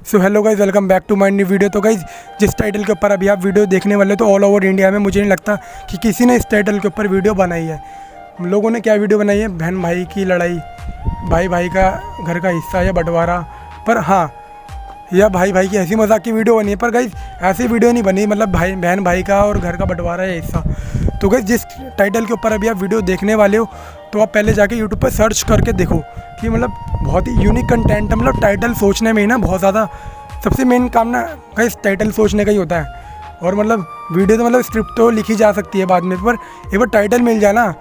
So hello guys, welcome back to my new video. तो guys, जिस title के ऊपर अभी आप वीडियो देखने वाले तो ऑल ओवर इंडिया में मुझे नहीं लगता कि किसी ने इस टाइटल के ऊपर वीडियो बनाई है। लोगों ने क्या वीडियो बनाई है, बहन भाई की लड़ाई, भाई भाई का घर का हिस्सा या बंटवारा। पर हाँ, यह भाई भाई की हंसी मजाक की वीडियो बनी है। पर गाइज ऐसी वीडियो नहीं बनी, मतलब भाई बहन भाई का और घर का बंटवारा या हिस्सा। तो गाइज, जिस टाइटल के ऊपर अभी आप वीडियो देखने वाले हो तो आप पहले जाके यूट्यूब पर सर्च करके देखो कि मतलब बहुत ही यूनिक कंटेंट है। मतलब टाइटल सोचने में ही ना बहुत ज़्यादा सबसे मेन काम ना गाइस टाइटल सोचने का ही होता है। और मतलब वीडियो तो मतलब स्क्रिप्ट तो लिखी जा सकती है बाद में, पर एक बार टाइटल मिल जाए ना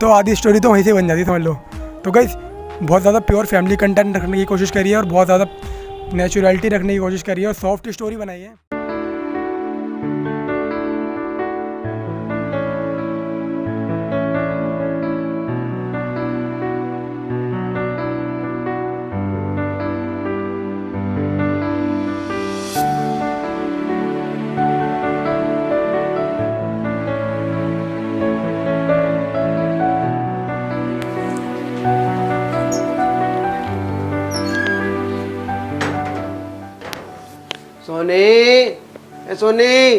तो आधी स्टोरी तो वहीं से बन जाती है, समझ लो। तो गाइस बहुत ज़्यादा प्योर फैमिली कंटेंट रखने की कोशिश करी है और बहुत ज़्यादा नेचुरलिटी रखने की कोशिश करी है और सॉफ्ट स्टोरी बनाई है। सोनी, ए सोनी,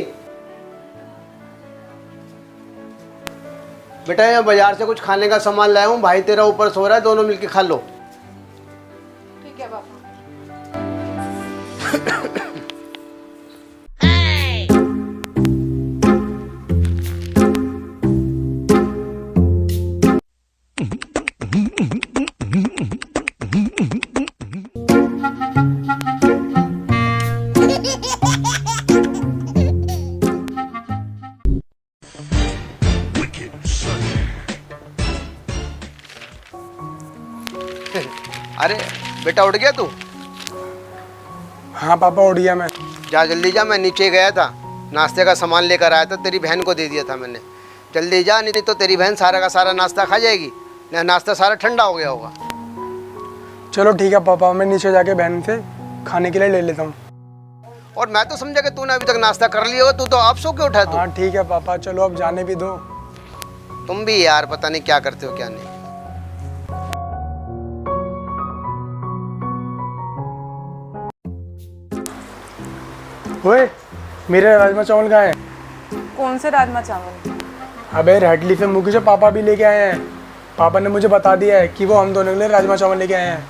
बेटा यहाँ बाजार से कुछ खाने का सामान लाया हूँ। भाई तेरा ऊपर सो रहा है, दोनों मिलके खा लो। ठीक है पापा। अरे बेटा, उठ गया तू? हाँ पापा, उठ गया मैं। जा जल्दी जा, मैं नीचे गया था, नाश्ते का सामान लेकर आया था, तेरी बहन को दे दिया था मैंने। जल्दी जा, नहीं तो तेरी बहन सारा का सारा नाश्ता खा जाएगी, नाश्ता सारा ठंडा हो गया होगा। चलो ठीक है पापा, मैं नीचे जाके बहन से खाने के लिए ले लेता हूँ। और मैं तो समझा कि तूने अभी तक नाश्ता कर लिया होगा, तू तो आप सो के उठा तू। हाँ ठीक है पापा, चलो अब जाने भी दो। तुम भी यार पता नहीं क्या करते हो क्या नहीं। ओए, मेरे राजमा चावल कहाँ हैं? कौन से राजमा चावल? अबे रहटली से मुकेश पापा भी लेके आए हैं। पापा ने मुझे बता दिया है कि वो हम दोनों के लिए राजमा चावल लेके आए हैं।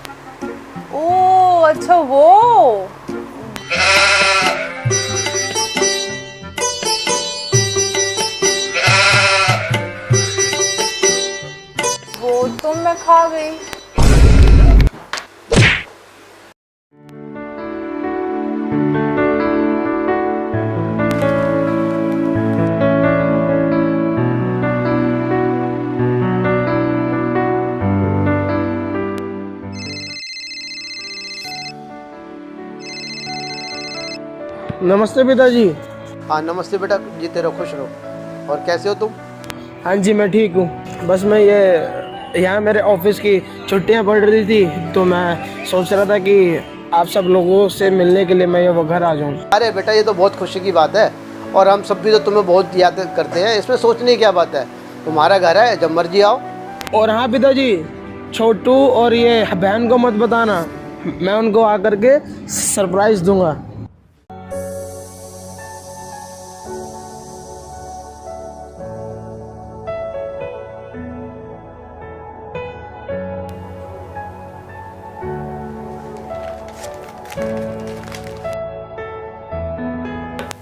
ओह अच्छा, वो तो मैं खा गई। नमस्ते पिताजी। हाँ नमस्ते बेटा, जीते रहो खुश रहो। और कैसे हो तुम? हाँ जी मैं ठीक हूँ। बस मैं यहाँ मेरे ऑफिस की छुट्टियाँ पड़ रही थी तो मैं सोच रहा था कि आप सब लोगों से मिलने के लिए मैं वो घर आ जाऊँ। अरे बेटा, ये तो बहुत खुशी की बात है और हम सब भी तो तुम्हें बहुत याद करते हैं, इसमें सोचने की क्या बात है। तुम्हारा घर है, जब मर्जी आओ। और हाँ पिताजी, छोटू और ये बहन को मत बताना, मैं उनको आकर के सरप्राइज दूंगा।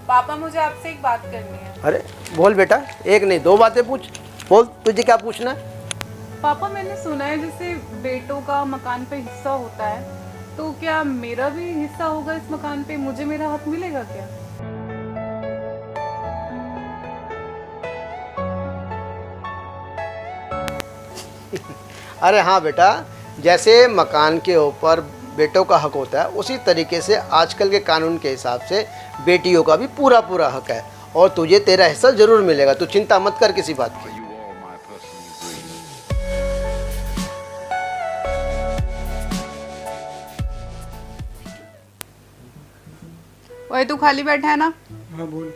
पापा मुझे आपसे एक बात करनी है। अरे बोल बेटा, एक नहीं दो बातें पूछ, बोल तुझे क्या पूछना है। पापा मैंने सुना है जैसे बेटों का मकान पे हिस्सा होता है, तो क्या मेरा भी हिस्सा होगा इस मकान पे? मुझे मेरा हक मिलेगा क्या? अरे हाँ बेटा, जैसे मकान के ऊपर बेटों का हक होता है उसी तरीके से आजकल के कानून के हिसाब से बेटियों का भी पूरा पूरा हक है और तुझे तेरा हिस्सा जरूर मिलेगा। तू चिंता मत कर किसी बात की। वही तू खाली बैठा है ना? हाँ बोल।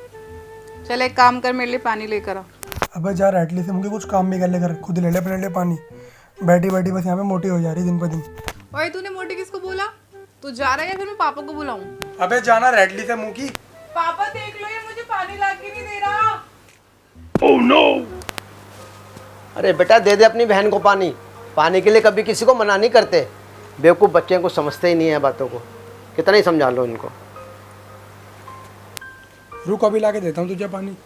चल एक काम कर, मेरे लिए पानी लेकर आ। अबे जा रहटली से मुझे कुछ काम भी कर ले, कर खुद ले ले अपने लिए पानी। बैठी बैठी बस यहाँ पे मोटी हो जा रही दिन पर दिन। ओए तूने मोटी किसको बोला? तू जा रहा है या फिर मैं पापा को बुलाऊं? अबे जाना रेडली से मुंह की। पापा देख लो, ये मुझे पानी ला के नहीं दे रहा। अरे बेटा दे दे अपनी बहन को पानी। पानी के लिए कभी किसी को मना नहीं करते। बेवकूफ़ बच्चे को समझते ही नहीं है बातों को। कितना ही समझा लो इनको। रुक अभी ला के देता हूँ तुझे पानी।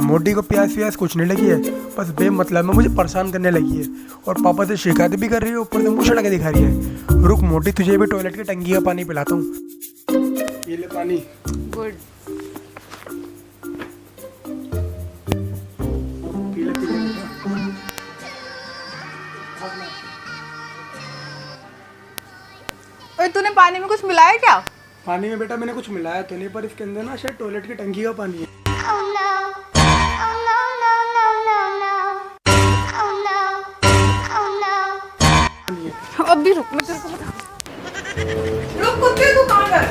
मोटी को प्यास व्यास कुछ नहीं लगी है, बस बेमतलब में मुझे परेशान करने लगी है और पापा से शिकायत भी कर रही है, ऊपर से मुँह चढ़ा के दिखा रही है। रुक मोटी, तुझे भी टॉयलेट की टंकी का पानी पिलाता हूँ। ये ले पानी। गुड। पी ले बेटा। ओए तूने पानी में कुछ मिलाया क्या? पानी में बेटा मैंने कुछ मिलाया तो नहीं, पर इसके अंदर ना शायद टॉयलेट की टंकी का पानी है। Oh no. Oh no, no, no, no, no. Oh no. Oh no. अब भी रुक, मैं तेरे को बता। रुक कुत्ते, तू कहाँ गया?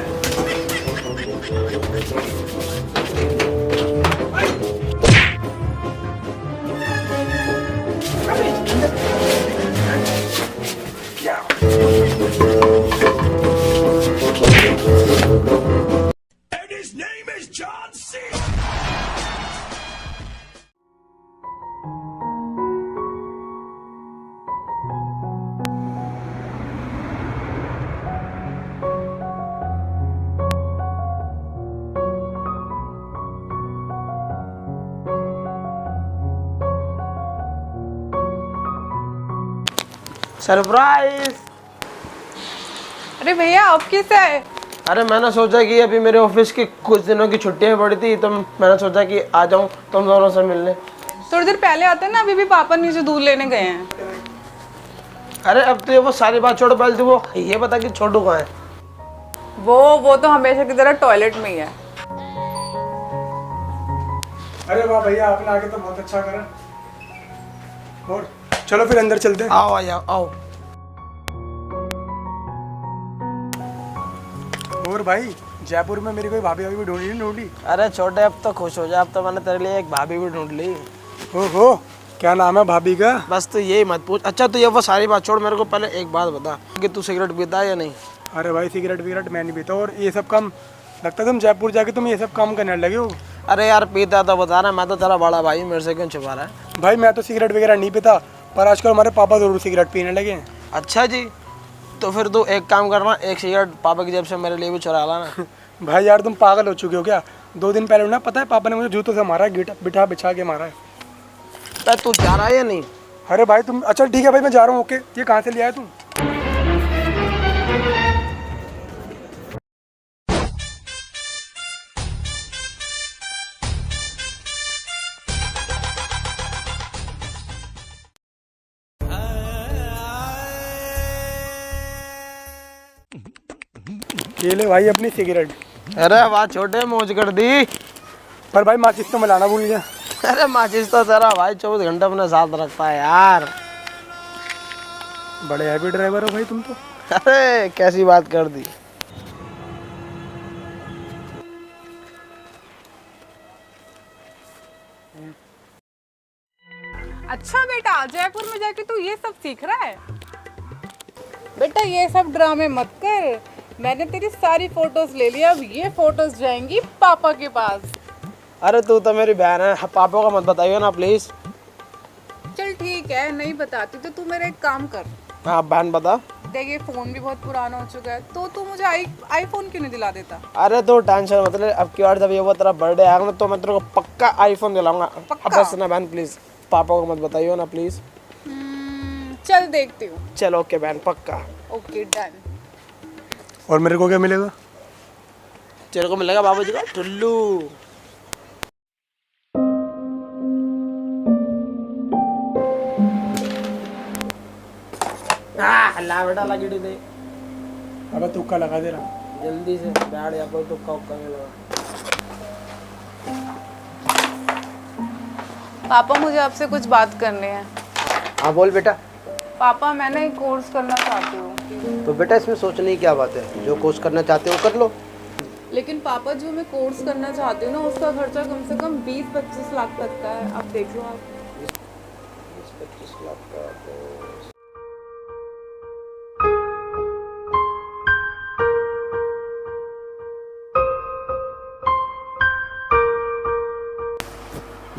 सरप्राइज। अरे भैया आप कैसे आए? अरे मैंने सोचा कि अभी मेरे ऑफिस की कुछ दिनों की छुट्टियां पड़ी थी, तो मैंने सोचा कि आ जाऊं तुम दोनों से मिलने। थोड़ी देर पहले आते ना, अभी भी पापा नीचे दूध लेने गए हैं। अरे अब तो ये वो सारी बात छोड़ो, पहले तो वो ये बता कि छोटू कहाँ है? वो तो हमेशा की तरह टॉयलेट में ही है। अरे वाह भैया, आपने आके तो बहुत अच्छा करा। और चलो फिर अंदर चलते हैं। आओ आओ। और भाई जयपुर में मेरी कोई भाभी अभी भी ढूंढी नहीं ढूंढी? अरे छोटे अब तो खुश हो जा, अब तो मैंने तेरे लिए एक भाभी भी ढूंढ ली। ओहो, क्या नाम है भाभी का? बस तू यही मत पूछ। अच्छा तो ये वो सारी बात छोड़, मेरे को पहले एक बात बता कि तू सिगरेट पीता है या नहीं? अरे भाई सिगरेट विगरेट मैं नहीं पीता, और ये सब काम लगता है तुम जयपुर जाके तुम ये सब काम करने लगे हो। अरे यार पीता तो बता रहा, मैं तो तेरा बड़ा भाई, मेरे से क्यों छुपा रहा है? भाई मैं तो सिगरेट वगैरह नहीं पीता, पर आजकल हमारे पापा जरूर सिगरेट पीने लगे हैं। अच्छा जी, तो फिर तू एक काम करना, एक सिगरेट पापा की जेब से मेरे लिए भी चुरा लाना। भाई यार तुम पागल हो चुके हो क्या? 2 दिन पहले ना पता है पापा ने मुझे जूतों से मारा है, बिठा बिछा के मारा है। तो तू जा रहा है या नहीं? अरे भाई तुम, अच्छा ठीक है भाई मैं जा रहा हूँ। ओके, ये कहाँ से लिया है तुम? ये ले भाई अपनी सिगरेट। अरे वाह छोटे, मौज कर दी। पर भाई माचिस तो मिलाना भूल गया। अरे माचिस तो तेरा भाई 24 घंटे अपने साथ रखता है यार। बड़े हैवी ड्राइवर हो भाई तुम तो। अरे कैसी बात कर दी। अच्छा बेटा, जयपुर में जाके तू ये सब सीख रहा है? बेटा ये सब ड्रामे मत कर, मैंने तेरी सारी फोटोज ले ली, अब ये फोटोज जाएंगी पापा के पास। अरे तू तो मेरी बहन है, पापा को मत बताइए ना प्लीज। चल ठीक है, नहीं बताती तो तू मेरा एक काम कर। हाँ बहन बता। देख ये फोन भी बहुत पुराना हो चुका है, तो तू मुझे आईफोन क्यों नहीं दिला देता? अरे तो टेंशन मत ले, अब की बार जब ये वो तेरा बर्थडे आएगा ना, तो मैं तेरे को पक्का आईफोन दिलाऊंगा। अब बस ना बहन प्लीज, पापा को मत बताइए ना प्लीज। चल देखती हूँ। चलो ओके बहन, पक्का। Okay done. और मेरे को क्या मिलेगा? तेरे को मिलेगा बाबू जी का टुल्लू। ला बेटा लगी दे। अबे तुक्का लगा दे रहा। जल्दी से बैठ या कोई तुक्का उक्का नहीं लगा। पापा मुझे आपसे कुछ बात करनी है। हाँ बोल बेटा। पापा मैंने एक कोर्स करना चाहती हूँ। तो बेटा इसमें सोचने की क्या बात है, जो कोर्स करना चाहते हो कर लो। लेकिन पापा जो मैं कोर्स करना चाहती हूँ ना, उसका खर्चा कम से कम 20-25 लाख तक का है। आप देख लो आप। 20-25 लाख का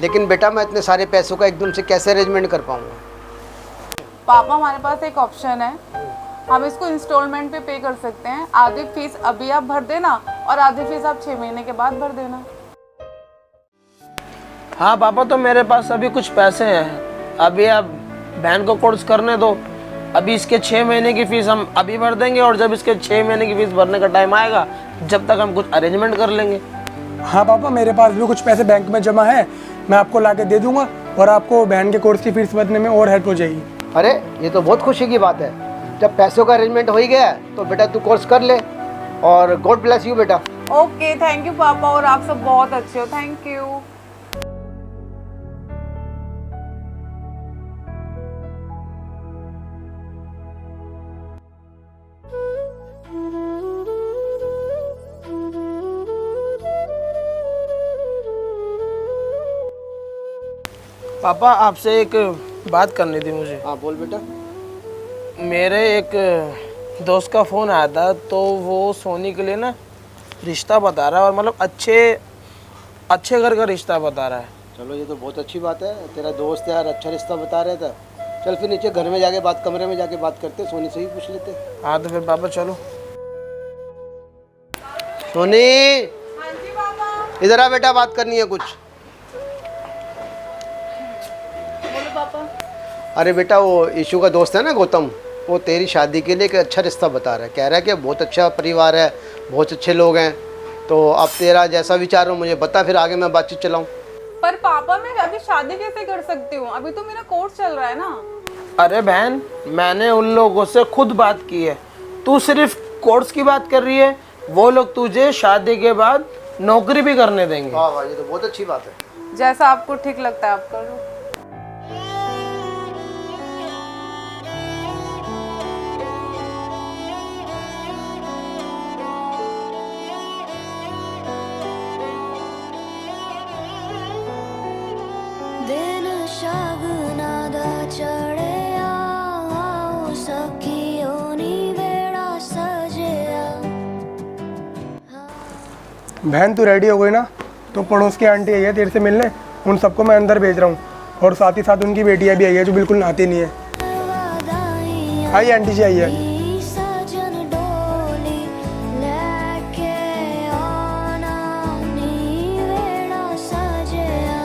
लेकिन बेटा मैं इतने सारे पैसों का एकदम से कैसे अरेंजमेंट कर पाऊँगा? पापा हमारे पास एक ऑप्शन है, हम इसको इंस्टॉलमेंट पे पे कर सकते हैं। आधी फीस अभी आप भर देना और आधी फीस आप 6 महीने के बाद भर देना। हाँ पापा, तो मेरे पास अभी कुछ पैसे हैं, अभी आप बहन को कोर्स करने दो। अभी इसके 6 महीने की फीस हम अभी भर देंगे और जब इसके 6 महीने की फीस भरने का टाइम आएगा, जब तक हम कुछ अरेंजमेंट कर लेंगे। हाँ पापा, मेरे पास भी कुछ पैसे बैंक में जमा है, मैं आपको ला के दे दूंगा और आपको बहन के कोर्स की फीस भरने में और हेल्प हो जाएगी। अरे ये तो बहुत खुशी की बात है। जब पैसों का अरेंजमेंट हो ही गया है तो बेटा तू कोर्स कर ले और गॉड ब्लेस यू बेटा। ओके, थैंक यू पापा, और आप सब बहुत अच्छे हो, थैंक यू। पापा आपसे एक बात करनी थी मुझे। हाँ बोल बेटा। मेरे एक दोस्त का फ़ोन आया था, तो वो सोनी के लिए ना रिश्ता बता रहा है, और मतलब अच्छे घर का रिश्ता बता रहा है। चलो ये तो बहुत अच्छी बात है, तेरा दोस्त यार अच्छा रिश्ता बता रहा था। चल फिर नीचे घर में जाके कमरे में जाके बात करते, सोनी से ही पूछ लेते। हाँ तो फिर पापा चलो। सोनी हाँ जी पापा। इधर आ बेटा, बात करनी है कुछ। बोलो पापा। अरे बेटा वो ईशू का दोस्त है ना गौतम, वो तेरी शादी के लिए एक अच्छा रिश्ता बता रहा है। कह रहा है कि बहुत अच्छा परिवार है, बहुत अच्छे लोग हैं, तो अब तेरा जैसा विचार हो मुझे बता, फिर आगे मैं बातचीत चलाऊँ। पर पापा मैं अभी शादी कैसे कर सकती हूँ, अभी तो मेरा कोर्स चल रहा है ना। अरे बहन, मैंने उन लोगों से खुद बात की है, तू सिर्फ कोर्स की बात कर रही है। वो लोग तुझे शादी के बाद नौकरी भी करने देंगे। वाह वाह, ये तो बहुत अच्छी बात है। जैसा आपको ठीक लगता है आप कर लो। दिन शगना दा चढ़िया आओ सखियों नी वेड़ा सजिया। बहन तू रेडी हो गई ना, तो पड़ोस की आंटी आई है तेरे से मिलने, उन सबको मैं अंदर भेज रहा हूँ, और साथ ही साथ उनकी बेटियाँ भी आई है जो बिल्कुल नहाती नहीं है। आइए आंटी जी आइए। सजन डोली लेके आना नी वेड़ा सजिया।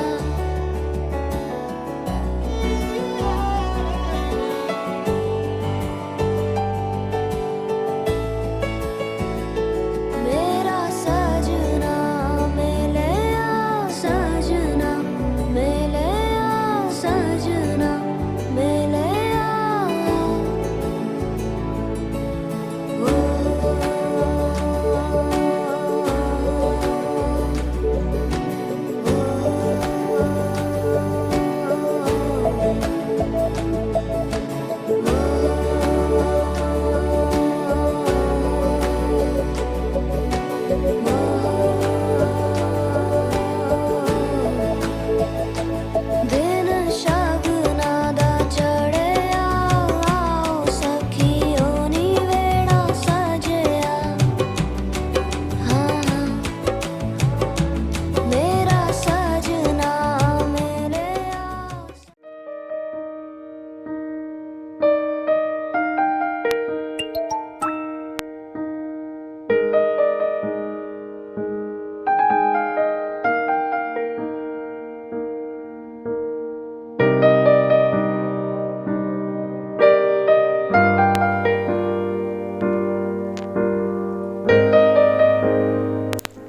मेरा सजना मिले आ सजना, मिले आ सजना, मिले आ। दिन शगना दा चढ़िया आओ सखियों नी वेड़ा सजिया। हाँ मेरा सजना मिले आ।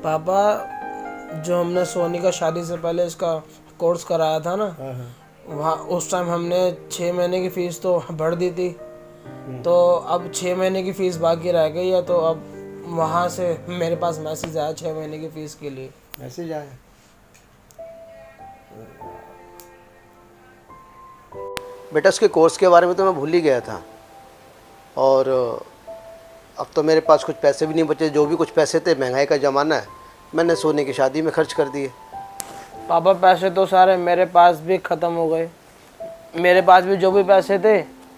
पापा, जो हमने सोनी का शादी से पहले इसका कोर्स कराया था ना, वहाँ उस टाइम हमने 6 महीने की फ़ीस तो भर दी थी, तो अब 6 महीने की फ़ीस बाकी रह गई है। तो अब वहाँ से मेरे पास मैसेज आया 6 महीने की फ़ीस के लिए। मैसेज आया? बेटा उसके कोर्स के बारे में तो मैं भूल ही गया था, और अब तो मेरे पास कुछ पैसे भी नहीं बचे। जो भी कुछ पैसे थे, महंगाई का ज़माना है, मैंने सोने की शादी में खर्च कर दिए। पापा पैसे तो सारे मेरे पास भी ख़त्म हो गए, मेरे पास भी जो भी पैसे थे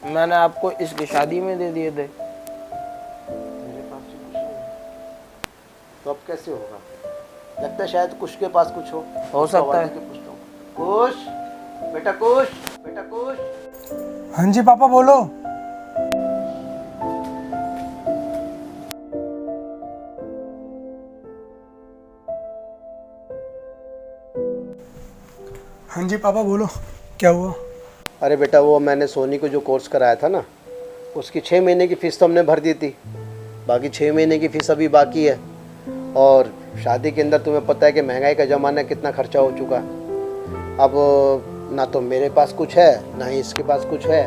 मैंने आपको इसकी शादी में दे दिए थे। मेरे पास भी कुछ नहीं है। तो अब कैसे होगा? लगता है शायद कुछ के पास कुछ हो सकता है। पूछता हूँ। कुश, बेटा कुश, बेटा कुश। हाँ जी पापा बोलो। हाँ जी पापा बोलो, क्या हुआ? अरे बेटा वो मैंने सोनी को जो कोर्स कराया था ना, उसकी 6 महीने की फ़ीस तो हमने भर दी थी, बाकी 6 महीने की फ़ीस अभी बाकी है। और शादी के अंदर तुम्हें पता है कि महंगाई का ज़माना है, कितना खर्चा हो चुका है। अब ना तो मेरे पास कुछ है ना ही इसके पास कुछ है,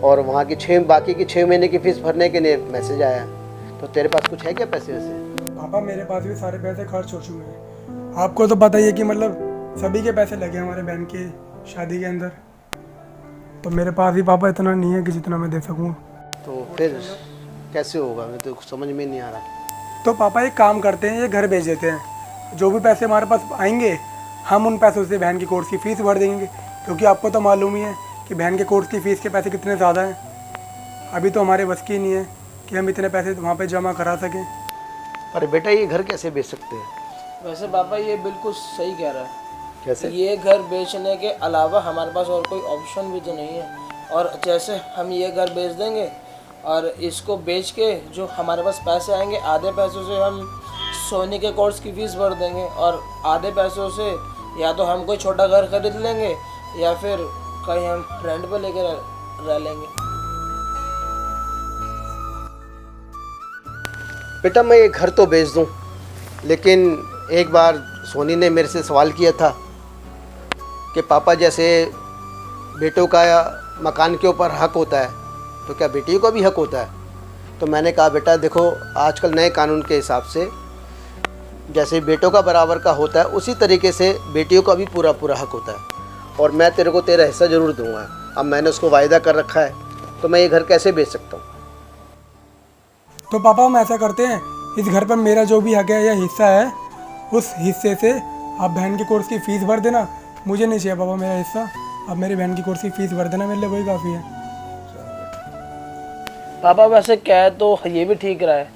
और वहाँ की बाकी की 6 महीने की फ़ीस भरने के लिए मैसेज आया है। तो तेरे पास कुछ है क्या पैसे वैसे? पापा मेरे पास भी सारे पैसे खर्च हो चुके हैं। आपको तो पता ही है कि मतलब सभी के पैसे लगे हमारे बहन की शादी के अंदर, तो मेरे पास भी पापा इतना नहीं है कि जितना मैं दे सकूँ। तो फिर कैसे होगा, मैं तो समझ में नहीं आ रहा। तो पापा एक काम करते हैं, ये घर भेज देते हैं। जो भी पैसे हमारे पास आएंगे हम उन पैसों से बहन की कोर्स की फ़ीस भर देंगे, क्योंकि आपको तो मालूम ही है कि बहन के कोर्स की फ़ीस के पैसे कितने ज़्यादा हैं। अभी तो हमारे बस की नहीं है कि हम इतने पैसे वहाँ पे जमा करा सकें। अरे बेटा ये घर कैसे बेच सकते हैं? वैसे पापा ये बिल्कुल सही कह रहा है। कैसे? ये घर बेचने के अलावा हमारे पास और कोई ऑप्शन भी तो नहीं है। और जैसे हम ये घर बेच देंगे और इसको बेच के जो हमारे पास पैसे आएंगे, आधे पैसों से हम सोनी के कोर्स की फ़ीस भर देंगे, और आधे पैसों से या तो हम कोई छोटा घर खरीद लेंगे या फिर कहीं हम रेंट पे लेकर रह लेंगे। बेटा मैं ये घर तो बेच दूं, लेकिन एक बार सोनी ने मेरे से सवाल किया था कि पापा जैसे बेटों का मकान के ऊपर हक होता है, तो क्या बेटियों का भी हक होता है? तो मैंने कहा बेटा देखो, आजकल नए कानून के हिसाब से जैसे बेटों का बराबर का होता है, उसी तरीके से बेटियों का भी पूरा पूरा हक होता है, और मैं तेरे को तेरा हिस्सा ज़रूर दूंगा। अब मैंने उसको वायदा कर रखा है, तो मैं ये घर कैसे बेच सकता हूँ? तो पापा हम ऐसा करते हैं, इस घर पर मेरा जो भी हक है या हिस्सा है, उस हिस्से से आप बहन की कोर्स की फ़ीस भर देना। मुझे नहीं चाहिए पापा मेरा हिस्सा, आप मेरी बहन की कोर्स की फ़ीस भर देना, मेरे लिए वही काफ़ी है। पापा वैसे कह तो ये भी ठीक रहा है।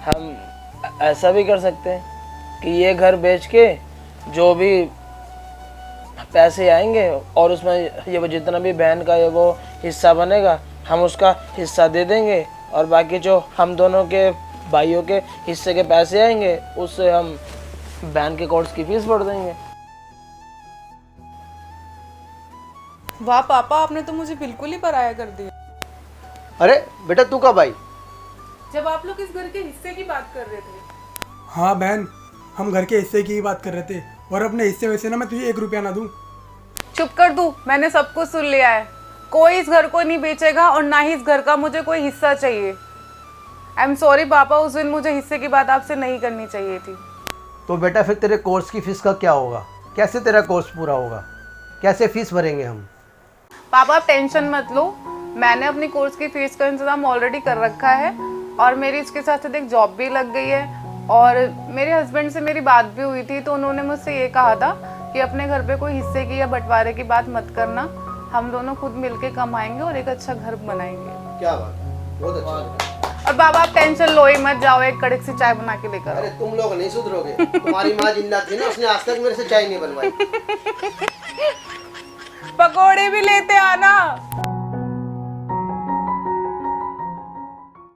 हम ऐसा भी कर सकते हैं कि ये घर बेच के जो भी पैसे आएंगे और उसमें ये वो जितना भी बहन का ये वो हिस्सा बनेगा, हम उसका हिस्सा दे देंगे, और बाकी जो हम दोनों के भाइयों के हिस्से के पैसे आएंगे उससे हम बहन के कोर्स की फ़ीस भर देंगे। वाह पापा, आपने तो मुझे बिल्कुल ही पराया कर दिया। अरे बेटा तू कब आई? जब आप लोग इस घर के हिस्से की बात कर रहे थे। हाँ बहन, हम घर के हिस्से की ही बात कर रहे थे, और अपने हिस्से में से ना मैं तुझे 1 रुपया ना दूँ। चुप कर दू, मैंने सब कुछ सुन लिया है। कोई इस घर को नहीं बेचेगा और ना ही इस घर का मुझे कोई हिस्सा चाहिए। आई एम सॉरी पापा, उस दिन मुझे हिस्से की बात आपसे नहीं करनी चाहिए थी। तो बेटा फिर तेरे कोर्स की फ़ीस का क्या होगा? कैसे तेरा कोर्स पूरा होगा? कैसे फ़ीस भरेंगे हम? पापा आप टेंशन मत लो, मैंने अपनी कोर्स की फीस का इंतजाम ऑलरेडी कर रखा है, और मेरी इसके साथ साथ एक जॉब भी लग गई है। और मेरे हस्बैंड से मेरी बात भी हुई थी, तो उन्होंने मुझसे ये कहा था कि अपने घर पे कोई हिस्से की या बंटवारे की बात मत करना, हम दोनों खुद मिलके कमाएंगे और एक अच्छा घर बनाएंगे। क्या बात है, बहुत अच्छा। और बाबा आप टेंशन लो ही मत, जाओ एक कड़क सी चाय बना के लेकर आओ। अरे तुम लोग नहीं सुधरोगे। तुम्हारी माँ जिंदा थी ना, उसने आज तक मेरे से चाय नहीं बनवाई। पकोड़े भी लेते